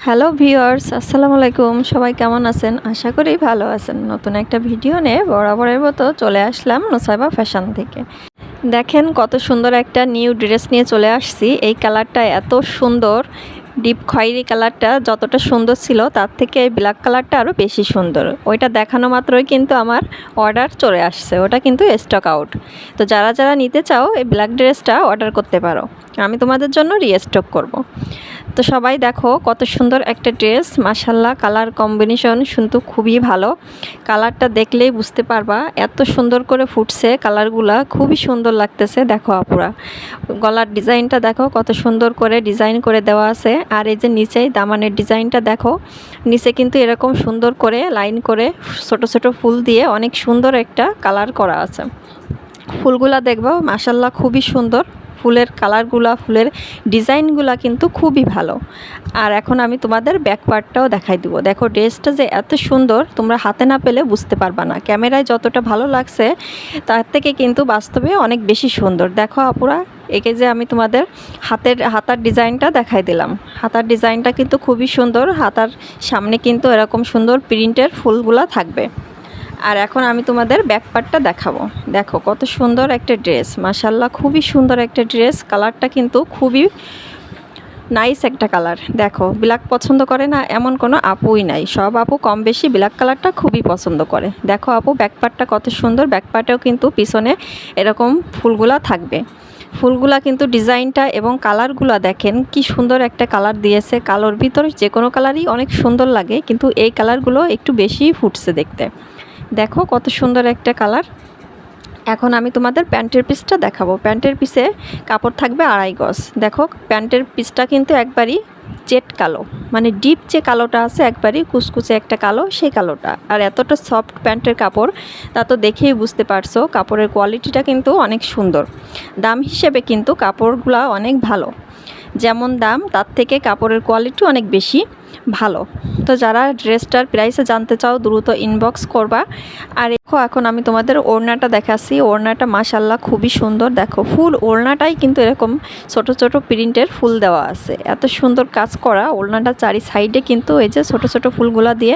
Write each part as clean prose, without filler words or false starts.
Hello viewers, আসসালামু আলাইকুম। সবাই কেমন আছেন? আশা করি ভালো আছেন। নতুন একটা ভিডিও নিয়ে বরাবরের মতো চলে আসলাম নুসাইবা ফ্যাশন থেকে। দেখেন কত সুন্দর একটা নিউ ড্রেস নিয়ে চলে আসছি। এই কালারটা এত সুন্দর, ডিপ খয়েরি কালারটা যতটা সুন্দর ছিল তার থেকে এই ব্ল্যাক কালারটা আরও বেশি সুন্দর। ওইটা দেখানো মাত্রই কিন্তু আমার অর্ডার চলে আসছে, ওটা কিন্তু স্টক আউট। তো যারা যারা নিতে চাও এই ব্ল্যাক ড্রেসটা অর্ডার করতে পারো, আমি তোমাদের জন্য রিস্টক করব। তো সবাই দেখো কত সুন্দর একটা ড্রেস, মাশাল্লাহ। কালার কম্বিনেশন কিন্তু খুবই ভালো, কালারটা দেখলেই বুঝতে পারবা এত সুন্দর করে ফুটছে কালারগুলা, খুবই সুন্দর লাগতেছে। দেখো আপুরা, গলার ডিজাইনটা দেখো কত সুন্দর করে ডিজাইন করে দেওয়া আছে। আর এই যে নিচেই দামানের ডিজাইনটা দেখো, নিচে কিন্তু এরকম সুন্দর করে লাইন করে ছোট ছোট ফুল দিয়ে অনেক সুন্দর একটা কালার করা আছে। ফুলগুলা দেখবো মাশাল্লাহ খুবই সুন্দর, ফুলের কালারগুলা, ফুলের ডিজাইনগুলা কিন্তু খুবই ভালো। আর এখন আমি তোমাদের ব্যাক পার্টটাও দেখাই দিব। দেখো ড্রেসটা যে এত সুন্দর, তোমরা হাতে না পেলে বুঝতে পারবা না। ক্যামেরায় যতটা ভালো লাগছে তার থেকে কিন্তু বাস্তবে অনেক বেশি সুন্দর। দেখো আপুরা, একে যে আমি তোমাদের হাতার ডিজাইনটা দেখাই দিলাম। হাতার ডিজাইনটা কিন্তু খুবই সুন্দর, হাতার সামনে কিন্তু এরকম সুন্দর প্রিন্টের ফুলগুলা থাকবে। আর এখন আমি তোমাদের ব্যাক পার্টটা দেখাবো। দেখো কত সুন্দর একটা ড্রেস, মাশাল্লাহ খুবই সুন্দর একটা ড্রেস। কালারটা কিন্তু খুবই নাইস একটা কালার। দেখো ব্ল্যাক পছন্দ করে না এমন কোনো আপুই নাই, সব আপু কম বেশি ব্ল্যাক কালারটা খুবই পছন্দ করে। দেখো আপু ব্যাক পার্টটা কত সুন্দর, ব্যাক পার্টেও কিন্তু পিছনে এরকম ফুলগুলা থাকবে। ফুলগুলা কিন্তু ডিজাইনটা এবং কালারগুলা দেখেন কি সুন্দর একটা কালার দিয়েছে। কালোর ভিতর যে কোনো কালারই অনেক সুন্দর লাগে, কিন্তু এই কালারগুলো একটু বেশিই ফুটছে দেখতে। দেখো কত সুন্দর একটা কালার। এখন আমি তোমাদের প্যান্টের পিসটা দেখাবো। প্যান্টের পিসে কাপড় থাকবে 2.5 গজ। দেখো প্যান্টের পিসটা কিন্তু একবারই জেড কালো, মানে ডিপ যে কালোটা আছে একবারই কুচকুচে একটা কালো, সেই কালোটা। আর এতটা সফট প্যান্টের কাপড়, তা তো দেখেই বুঝতে পারছো কাপড়ের কোয়ালিটিটা কিন্তু অনেক সুন্দর। দাম হিসেবে কিন্তু কাপড়গুলো অনেক ভালো, যেমন দাম তার থেকে কাপড়ের কোয়ালিটি অনেক বেশি ভালো। তো যারা ড্রেসটার প্রাইসে জানতে চাও দ্রুত ইনবক্স করবা। আর দেখো এখন আমি তোমাদের ওড়নাটা দেখাচ্ছি। ওড়নাটা মাশাল্লাহ খুবই সুন্দর। দেখো ফুল ওড়নাটাই কিন্তু এরকম ছোট ছোট প্রিন্টের ফুল দেওয়া আছে, এত সুন্দর কাজ করা। ওড়নাটা চারি সাইডে কিন্তু এই যে ছোট ছোট ফুলগুলা দিয়ে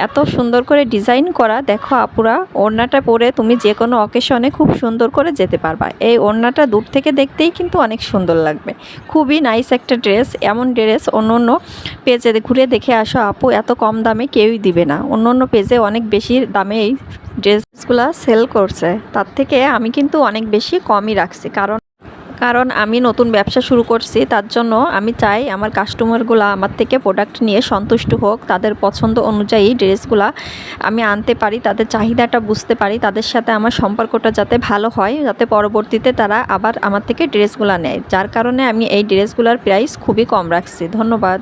এত সুন্দর করে ডিজাইন করা। দেখো আপুরা, ওড়নাটা পরে তুমি যে কোনো অকেশনে খুব সুন্দর করে যেতে পারবা। এই ওড়নাটা দূর থেকে দেখতেই কিন্তু অনেক সুন্দর লাগবে। খুবই নাইস একটা ড্রেস। এমন ড্রেস অন্য অন্য পেজে ঘুরে দেখে আসো আপু, এত কম দামে কেউই দিবে না। অন্য অন্য পেজে অনেক বেশি দামে এই ড্রেসগুলা সেল করছে, তার থেকে আমি কিন্তু অনেক বেশি কমই রাখছি। কারণ আমি নতুন ব্যবসা শুরু করছি, তার জন্য আমি চাই আমার কাস্টমারগুলো আমার থেকে প্রোডাক্ট নিয়ে সন্তুষ্ট হোক, তাদের পছন্দ অনুযায়ী ড্রেসগুলা আমি আনতে পারি, তাদের চাহিদাটা বুঝতে পারি, তাদের সাথে আমার সম্পর্কটা যাতে ভালো হয়, যাতে পরবর্তীতে তারা আবার আমার থেকে ড্রেসগুলো নেয়। যার কারণে আমি এই ড্রেসগুলোর প্রাইস খুবই কম রাখছি। ধন্যবাদ।